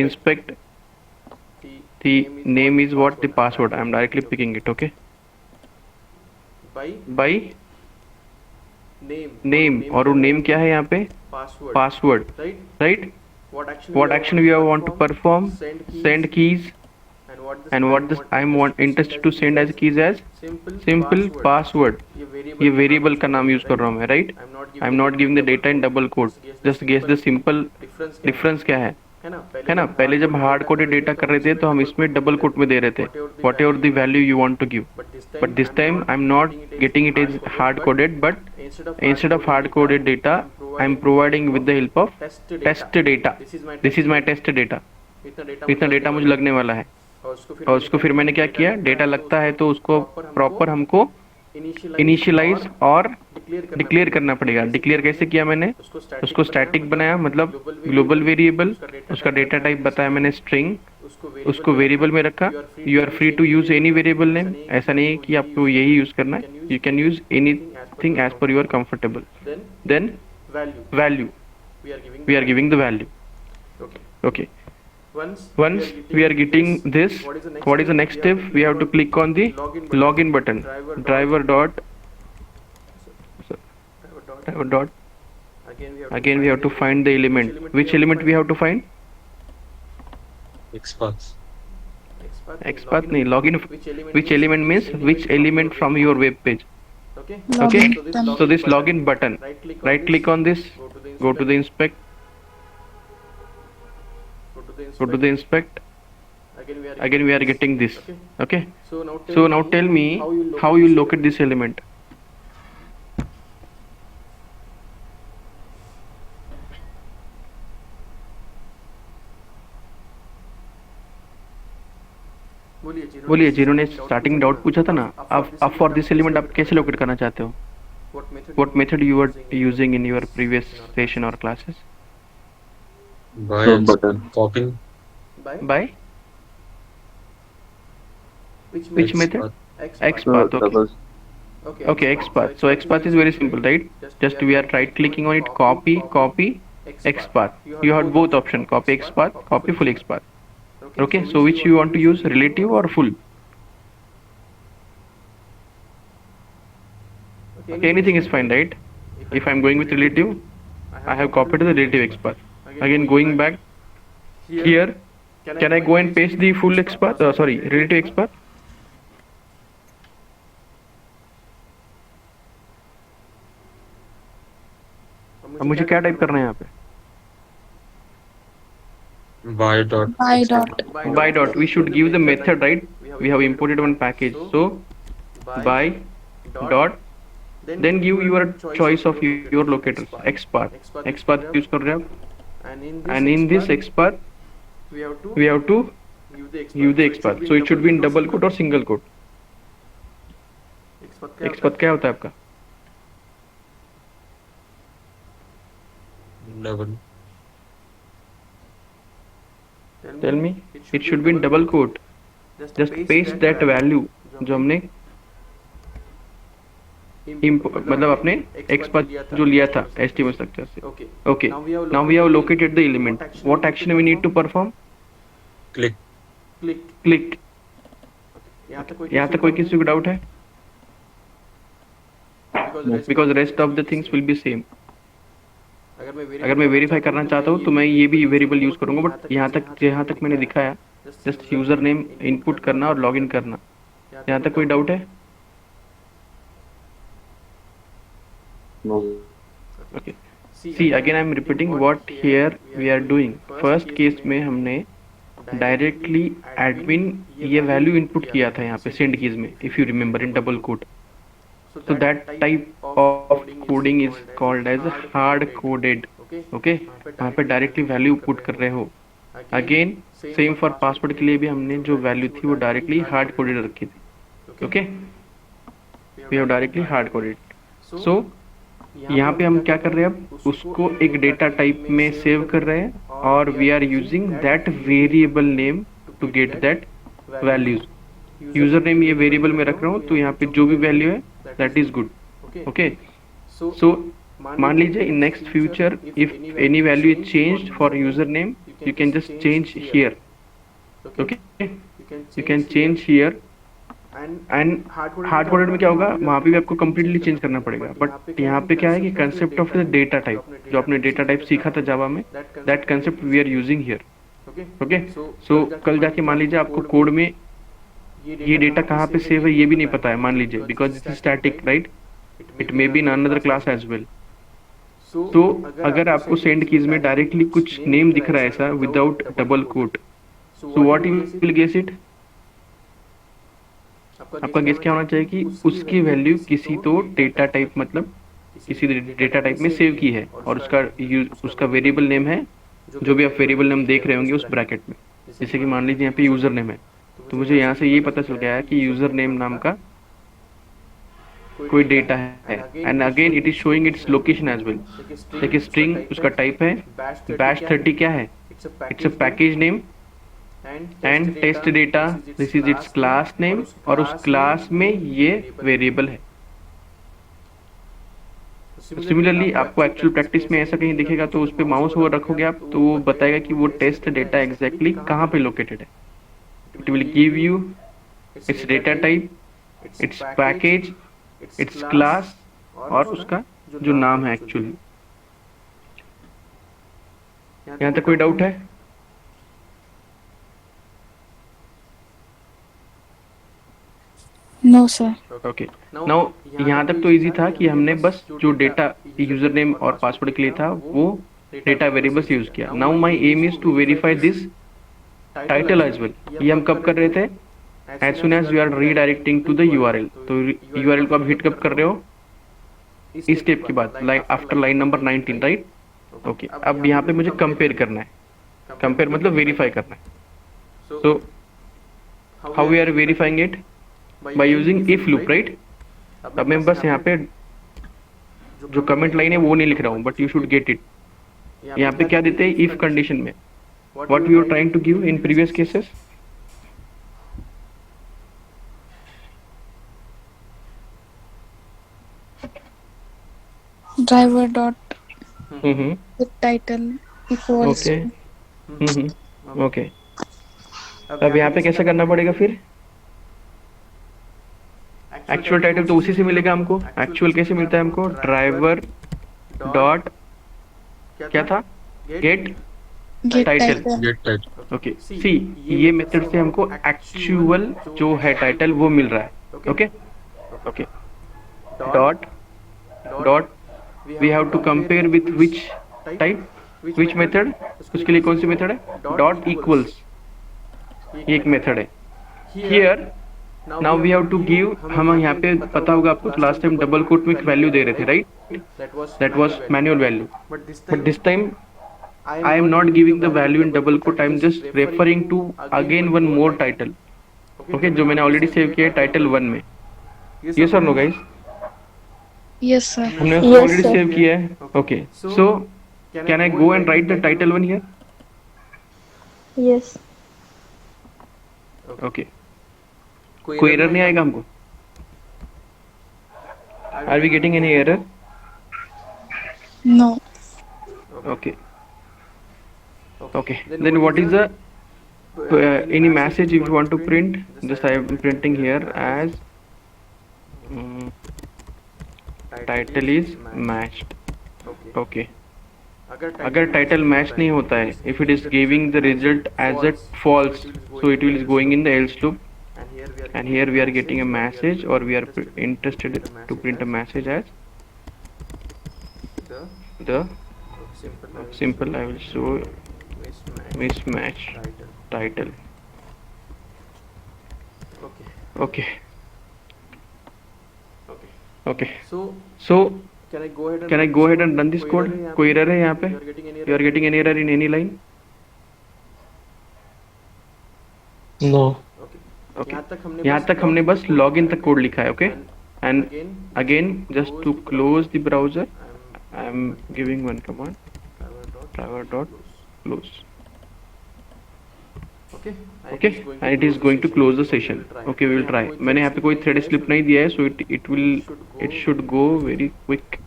inspect the name is what the password. I am directly picking it. Okay, by name और वो name क्या है यहाँ पे? Password, right? What action we want to perform? Send keys. And what this I'm interested to send as keys as simple password. ये variable का नाम use कर रहा हूँ मैं right. I am not giving the data in double code. Just guess the simple difference क्या है ना. पहले जब हार्ड कोडेड डेटा कर रहे थे तो हम इसमें डबल कोड में दे रहे थे whatever the value you want to give. But this time I am not getting it is hard coded, but instead of hard coded data I am providing with the help of test data. This is my test data. इतना data मुझे लगने वाला है और उसको फिर मैंने क्या किया, डेटा लगता है तो उसको प्रॉपर हमको इनिशियलाइज और डिक्लेयर करना पड़ेगा. डिक्लेयर कैसे किया मैंने, उसको स्टैटिक बनाया मतलब ग्लोबल वेरिएबल. उसका डेटा टाइप बताया मैंने स्ट्रिंग. उसको वेरिएबल में रखा. You are free to use any variable name. ऐसा नहीं है कि आपको यही यूज करना है. You can use anything as per you are comfortable. Then value we are giving the value. Okay. Once we are getting this, what is the next step? We have to click on the login button. Driver dot. Again we have to find the element. Which element we have to find? XPath. XPath नहीं, login. Which element means which element from your web page. Okay. So this login button. Right click on this. Go to the inspect. Go to the inspect. Again we are getting this. Okay. So now tell me how you locate this element. बोलिए, जिन्होंने starting doubt पूछा था ना, अब for this element आप कैसे locate करना चाहते हो? What method you were using in your previous session or classes? By button. copying. By which method? XPath. Okay, XPath. So XPath is very simple, right? Just we are right clicking on it, copy XPath. You have both option, copy XPath, copy full XPath. Okay, so which you want to use, relative or full? Okay, anything is fine, right? If I'm going with relative, I have copied the relative XPath. Again going back here, can I go and paste the full XPath? Relative XPath. अब मुझे क्या type करना है यहाँ पे? By dot. We should give the method, right? We have imported one package. So by dot. Then give your choice of your locators. XPath use कर रहे हैं आप. And in this XPath, we have to use the XPath. So it should be in double quote or single quote. XPath क्या होता है आपका? Double. Tell me. It should be in double quote. Just paste that value जो हमने मतलब अपने XPath जो लिया था HTML स्ट्रक्चर से. Okay. Now we have located the element. What action we need to perform? Click. यहाँ तक कोई किसी को डाउट है? Because rest of the things will be same. अगर मैं वेरीफाई करना चाहता हूँ तो मैं ये भी वेरिएबल यूज करूँगा, बट यहाँ तक मैंने दिखाया जस्ट यूजर नेम इनपुट करना और लॉगिन करना. यहाँ तक कोई डाउट है? No. Okay. See, again I'm repeating what here we are doing. First case में हमने डायरेक्टली एडमिन ये वैल्यू इनपुट किया था यहाँ पे सेंड कीज में, if you remember in double code. So that type of coding is called as hard coded. Okay, वहाँ पे डायरेक्टली वैल्यू पुट कर रहे हो. अगेन सेम फॉर पासवर्ड के लिए भी हमने जो वैल्यू थी वो डायरेक्टली हार्ड कोडेड रखी थी. Okay, we have directly hard coded. So यहाँ पे हम क्या कर रहे हैं, अब उसको एक डेटा टाइप में सेव कर रहे हैं और we are using that variable name to get that values. User name ये वेरिएबल में रख रहा हूँ, तो यहाँ पे जो भी वैल्यू है दैट इज गुड. ओके, सो मान लीजिए in next future if any value is changed for user name, you can just change here. Okay, you can change here. And hard coded में क्या होगा, वहाँ पे भी आपको कम्प्लीटली चेंज करना पड़ेगा. बट यहाँ पे क्या है कि concept of the data type, जो आपने डेटा टाइप सीखा था जावा में, that concept we are using here. Okay, so कल जाके मान लीजिए आपको कोड में ये डेटा कहाँ पे सेव है ये भी नहीं पता है, मान लीजिए, because it is static, right. It may B in another class as well. तो अगर आपको सेंड कीज में डायरेक्टली कुछ नेम दिख रहा है ऐसा without double quote, so what you will guess it. आपका गेस क्या होना चाहिए कि उसकी वैल्यू किसी तो डेटा टाइप, मतलब किसी डेटा टाइप में सेव की है और उसका वेरिएबल नेम है जो भी आप वेरिएबल नेम देख रहे होंगे उस ब्रैकेट में. जैसे कि मान लीजिए यहाँ पे यूजर नेम है, तो मुझे यहाँ से ये पता चल गया है कि यूजर नेम नाम का कोई डेटा है. And again it is showing its location as well. देखिए स्ट्रिंग उसका टाइप है, बैश 30 क्या है, it's a package name. And test data, this is its class name, और उस क्लास में ये वेरिएबल है. सिमिलरली आपको एक्चुअल प्रैक्टिस में ऐसा कहीं दिखेगा तो उस पर माउस ओवर रखोगे आप, तो वो बताएगा कि वो टेस्ट डेटा एग्जैक्टली कहाँ पे लोकेटेड है. It will give you it's data type, it's package, it's class और उसका जो नाम है एक्चुअली. यहाँ तक कोई डाउट है? No, sir. ओके, नाउ यहाँ तक तो इजी था कि हमने बस जो डेटा यूजर नेम और पासवर्ड के लिए था वो डेटा वेरिएबल्स यूज किया. Now my aim is to verify this title as well. ये हम कब कर रहे थे, as soon as you are redirecting to the URL. तो यूआरएल को आप हिट कब कर रहे हो, इस स्टेप के बाद, like after line number 19, right. Okay, अब यहाँ पे मुझे कंपेयर करना है. कंपेयर मतलब वेरीफाई करना है. So how we are verifying it, by using if loop, right. अब मैं बस यहाँ पे जो कमेंट लाइन है वो नहीं लिख रहा हूँ, but you should get it. यहाँ पे क्या देते हैं इफ कंडीशन में, what we are trying to give in previous cases. Driver dot hmm, with title equals. Okay. Okay, अब यहाँ पे कैसा करना पड़ेगा फिर, एक्चुअल टाइटल तो उसी से मिलेगा हमको. एक्चुअल कैसे मिलता है हमको, ड्राइवर डॉट क्या था, get Get title. title. Get title. Okay, see ये मेथड से हमको एक्चुअल जो है टाइटल वो मिल रहा है. Okay, okay, dot dot we have to compare with which type, which method, उसके लिए कौन सी मेथड है, डॉट इक्वल्स, ये एक मेथड है. Here now we have to give, हम यहाँ पे पता होगा आपको लास्ट टाइम डबल कोट में एक वैल्यू दे रहे थे, right. That was manual value, but this time I am not giving the value in double quote. I am just referring to again one more title. Okay, जो मैंने already save किया है title 1 में. Yes or no guys? Yes, sir. हमने उसको already save किया है. Okay, so can I go and write the title 1 here? Yes. Okay. कोई एरर नहीं आएगा हमको? Are we getting any error? No. Okay. Okay, then what is the any message if you want to print, just I am printing here as title is matched. Okay, अगर title match नहीं होता है, if it is giving the result as a false, so it will is going in the else loop, and here we are getting a message, or we are interested to print a message as the Simple. I will show mismatch title. Okay. Okay. So can I go ahead and run this code? कोई error है यहाँ पे? You are getting any error in any line? No. Okay. यहाँ तक हमने बस login तक code लिखा है, okay? And again, just to close the browser, I am giving one command, driver.close. Okay, and it is going to close the session. Okay, we will try. मैंने यहाँ पे कोई thread slip नहीं दिया है, so it should go very quick.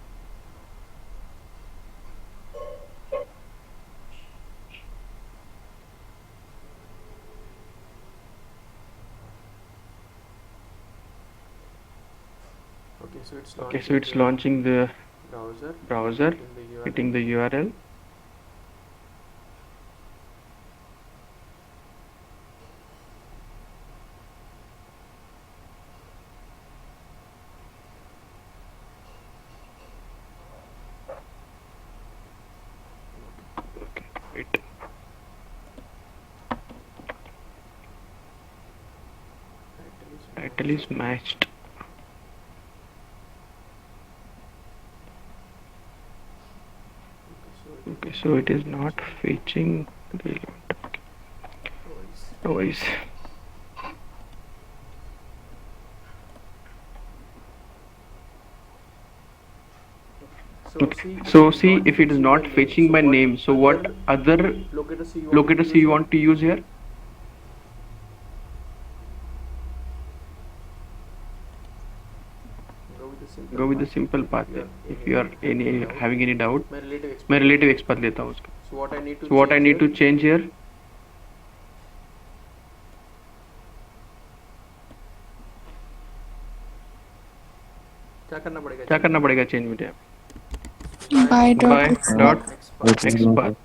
Okay, so it's launching the browser, hitting the URL. Okay, wait. Title is matched. Okay, so it is not fetching the element. No worries. Okay. So see, if it is not fetching by name, so what other locators you want to use here? Go with the simple path. If you are having any doubt, मैं relative x path लेता हूँ उसका. So what I need to change here? क्या करना पड़ेगा change में यहाँ? By By dot dot x path.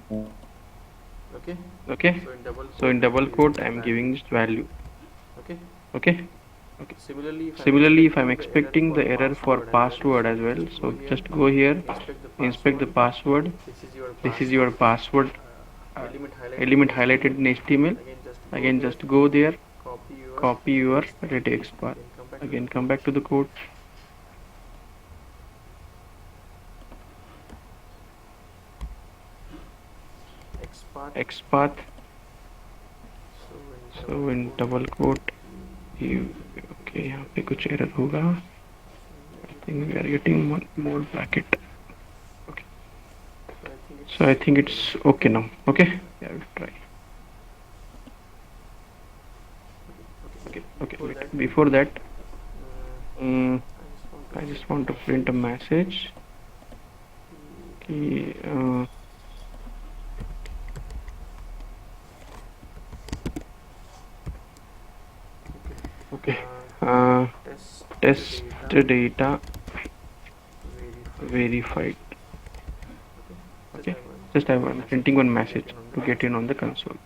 Okay. So in double quote, I am giving this value. Okay. Similarly, if I'm expecting the error for password as well, so just go here, inspect the password. This is your password element highlighted in HTML. Again, just go there, copy your regex path. Again, come back to the code. X path. So in double quote, okay, यहाँ पे कुछ error होगा. I think we are getting one more bracket. Okay. So I think it's okay now. Okay. Yeah, we'll try. Okay. Wait. Before that, I just want to print a message. Okay. Test data verified. Okay. Just I'm printing one message to get in on the console.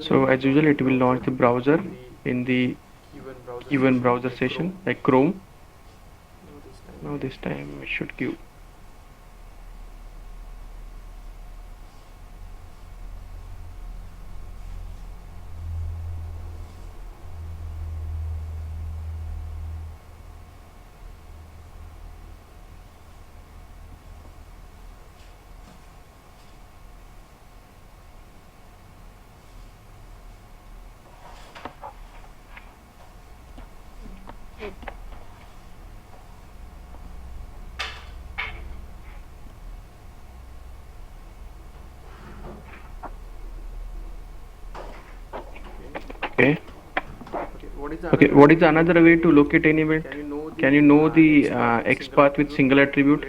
So as usual, it will launch the browser in the given browser session like Chrome. Now this time it should give. Okay, what is another way to locate any event? Can you know the X path with single attribute,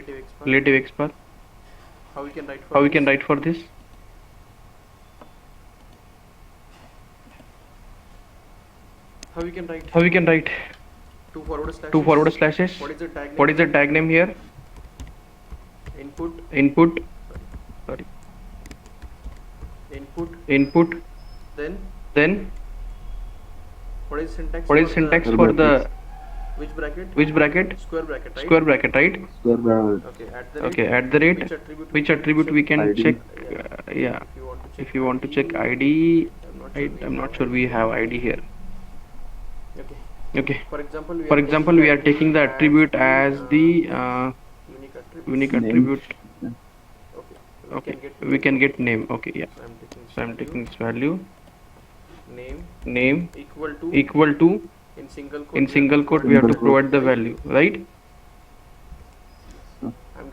relative X path? How we can write for this? How we can write? Two forward slashes. What is the tag name here? Input. Sorry. input, then what is syntax for the which bracket? Square bracket, right? Square bracket. Okay, at the rate, which attribute we can ID. check? Yeah, if you want to check ID, I'm not sure we have ID here. Okay, for example, we are taking the attribute as the unique Name. attribute. Okay, we can get name. Okay, yeah. So I'm taking this value, name equal to, in single quote we have to provide the value, right? I'm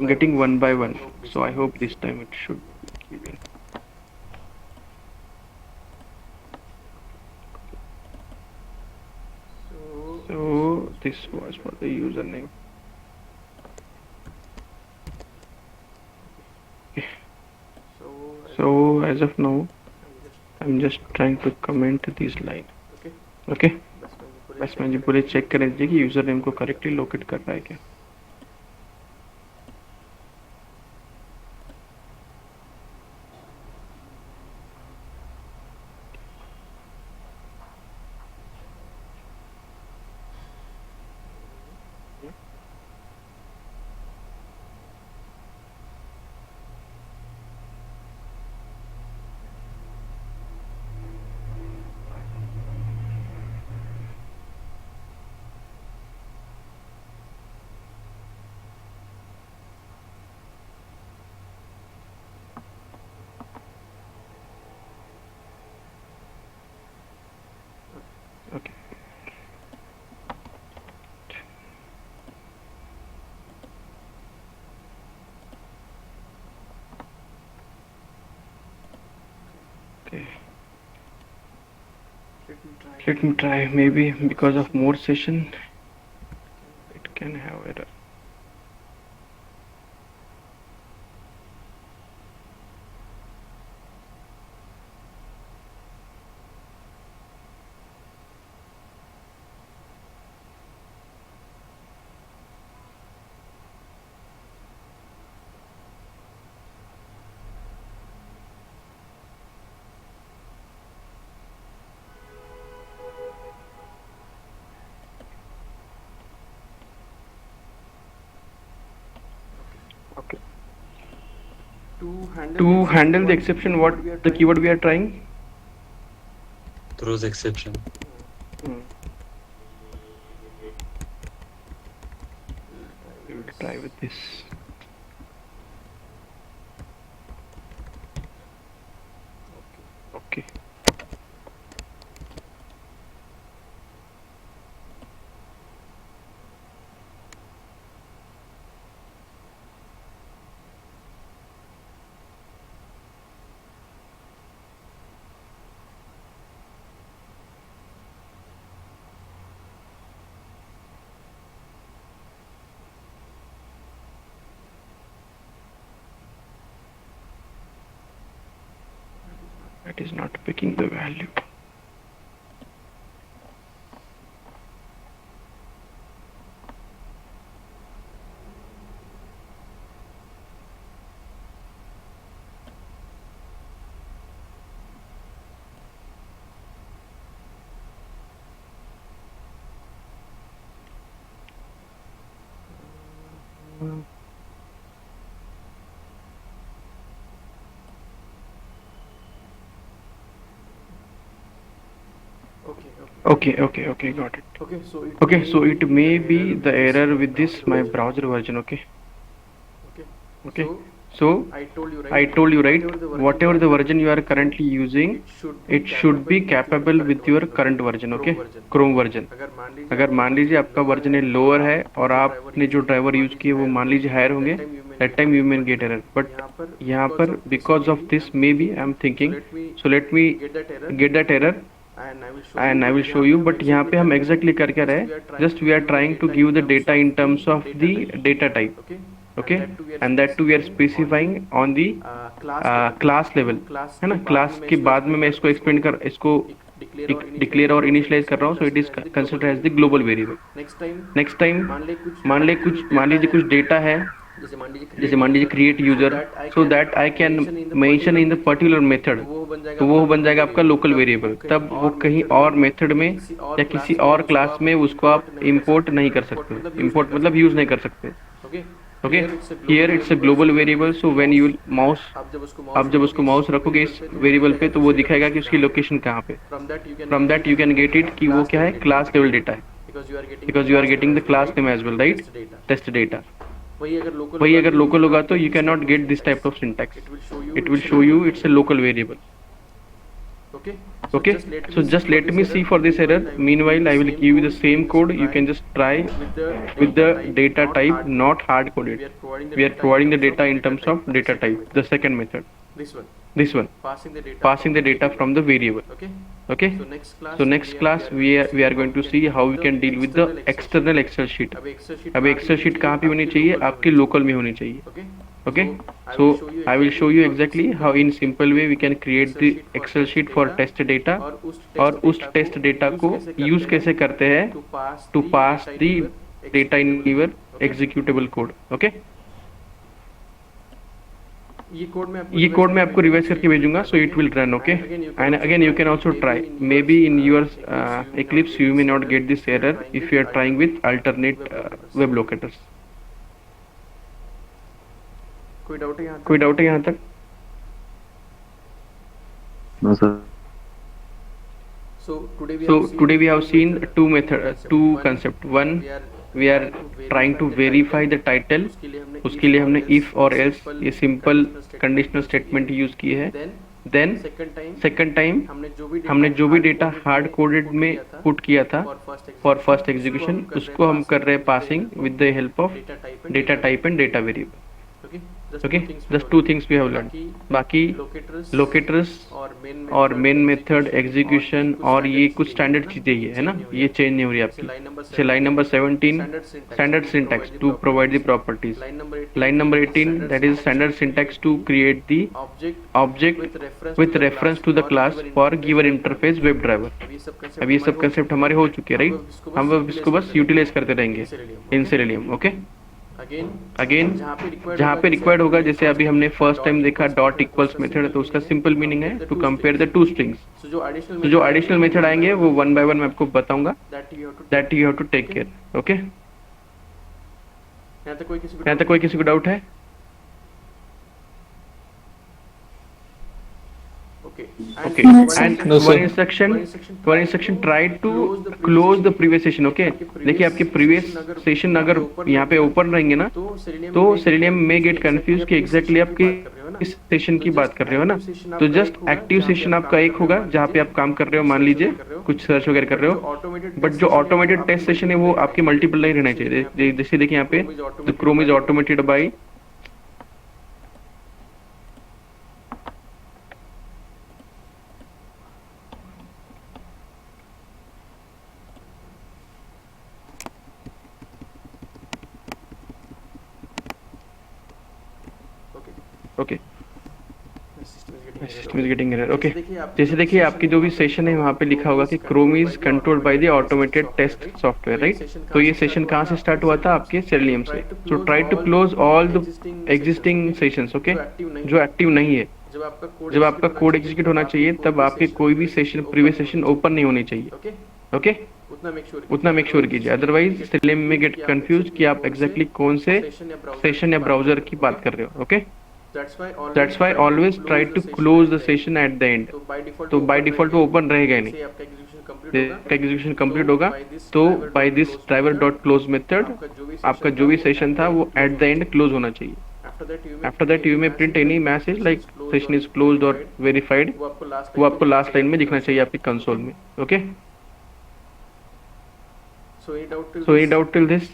getting one by one, so I hope this time it should be given. So this was for the username. Okay. So as of now, I'm just trying to comment this line. Okay. बस मुझे पूरे check कर दीजिए कि user name को correctly locate कर रहा है क्या. Okay. Okay. Let me try. Maybe because of more session, it can have error. Okay. To handle the exception, what the keyword we are trying? Throws exception. We will try with this. Okay. It is not picking the value. Okay, got it. Okay, so it may be the error with this my browser version. Okay. So I told you right, whatever the version you are currently using, it should be capable with your current version. Okay, Chrome version. अगर मान लीजिए आपका version lower है और आपने जो driver use किए वो मान लीजिए हायर होंगे, that time you may get error. But यहाँ पर because of this maybe I'm thinking, so let me get that error and I will show you. But यहाँ पे हम exactly कर क्या रहे हैं, just we are trying to give the data in terms of the data type. Okay, and that too we are specifying on the class level, है ना. Class के बाद में मैं इसको एक्सपेंड कर इसको डिक्लेयर और इनिशियलाइज कर रहा हूँ, so it is considered as the global variable. Next time मान लीजिए कुछ डेटा है जैसे मान लीजिए create user, so that I can mention in the particular method, तो वो बन जाएगा आपका लोकल वेरिएबल। तब वो कहीं और मेथड में या किसी और क्लास में उसको आप इंपोर्ट नहीं कर सकते। इंपोर्ट मतलब यूज नहीं कर सकते। Okay, here it's a global variable, so when you mouse, आप जब उसको माउस रखोगे इस वेरिएबल पे तो वो दिखाएगा कि उसकी लोकेशन कहाँ पे। From that you can get it कि वो क्या है, क्लास लेवल डेटा है, because you are getting the class name as well, right, test data. वही अगर लोकल होगा तो you can not get this type of syntax, it will show you it's a local variable. Okay, so just let me see for this error. Meanwhile, I will give you the same code. You can just try with the data type, not hard coded. We are providing the data in terms of data type, the second method, this one, passing the data from the variable. Okay, so next class we are going to see how we can deal with the external Excel sheet. अब Excel sheet कहाँ पे होनी चाहिए, आपके local में होनी चाहिए। Okay, so I will show you exactly how in simple way we can create the Excel sheet for test data, और उस टेस्ट डेटा को यूज कैसे करते हैं to pass the data in your executable code. Okay, ये code मैं आपको revise करके भेजूंगा, so it will run. Okay, and again you can also try, may be in your Eclipse you may not get this error if you are trying with alternate web locators. कोई doubt है यहाँ तक? No, sir. So today we have seen two concept. One, we are trying to verify the title. उसके लिए हमने if और else ये simple conditional statement use किए हैं। Then second time हमने जो भी डेटा हार्ड कोडेड में पुट किया था फॉर फर्स्ट एग्जीक्यूशन, उसको हम कर रहे हैं passing with the help of data type and data variable. Okay, just two things we have learn. बाकी लोकेटर्स और मेन मेथड, एग्जीक्यूशन और ये कुछ स्टैंडर्ड चीजें ही है ना, ये चेंज नहीं हो रही आपकी। जैसे line number 17 standard syntax to provide the properties, line number 18 that is standard syntax to create the object with reference to the class for given interface web driver. अब ये सब कंसेप्ट हमारे हो चुके हैं, राइट, हम अब इसको बस यूटिलाइज करते रहेंगे इन सेलेनियम। ओके, अगेन जहाँ पे रिक्वायर्ड होगा, जैसे अभी हमने फर्स्ट टाइम देखा डॉट इक्वल्स मेथड, तो उसका सिंपल मीनिंग है to compare the two strings. तो जो एडिशनल मेथड आएंगे वो वन बाय वन मैं आपको बताऊंगा, that you have to take care. Okay, यहाँ तक कोई किसी को डाउट है? Okay, and one instruction try to close the previous session. Okay, देखिए आपके previous session अगर यहाँ पे open रहेंगे ना, तो Selenium may get confused कि exactly आप किस सेशन की बात कर रहे हो ना। तो जस्ट एक्टिव सेशन आपका एक होगा जहाँ पे आप काम कर रहे हो, मान लीजिए कुछ सर्च वगैरह कर रहे हो, बट जो ऑटोमेटेड टेस्ट सेशन है वो आपके मल्टीपल नहीं रहना चाहिए। जैसे देखिए यहाँ पे the Chrome is automated by okay, system is getting error. Okay, जैसे देखिए आपकी जो भी सेशन है वहाँ पे लिखा होगा कि Chrome is controlled by the automated test software, right. तो ये सेशन कहाँ से स्टार्ट हुआ था? आपके सेलेनियम से। So try to close all the existing sessions, okay, जो एक्टिव नहीं है। जब आपका कोड एग्जीक्यूट होना चाहिए तब आपके कोई भी सेशन, प्रीवियस सेशन ओपन नहीं होनी चाहिए। ओके, उतना मेक श्योर कीजिए, अदरवाइज सेलेनियम में गेट कंफ्यूज कि आप एग्जैक्टली कौन से सेशन या ब्राउजर की बात कर रहे हो। Okay, That's why always try to close the session at the end. तो by default वो open रहेगा ही नहीं। आपका एग्जीक्यूशन कंप्लीट होगा तो by this driver dot close method आपका जो भी सेशन था वो at the end close होना चाहिए। After that you may print any message like session is closed or verified, वो आपको लास्ट लाइन में दिखना चाहिए आपकी कंसोल में। Okay, so any doubt till this?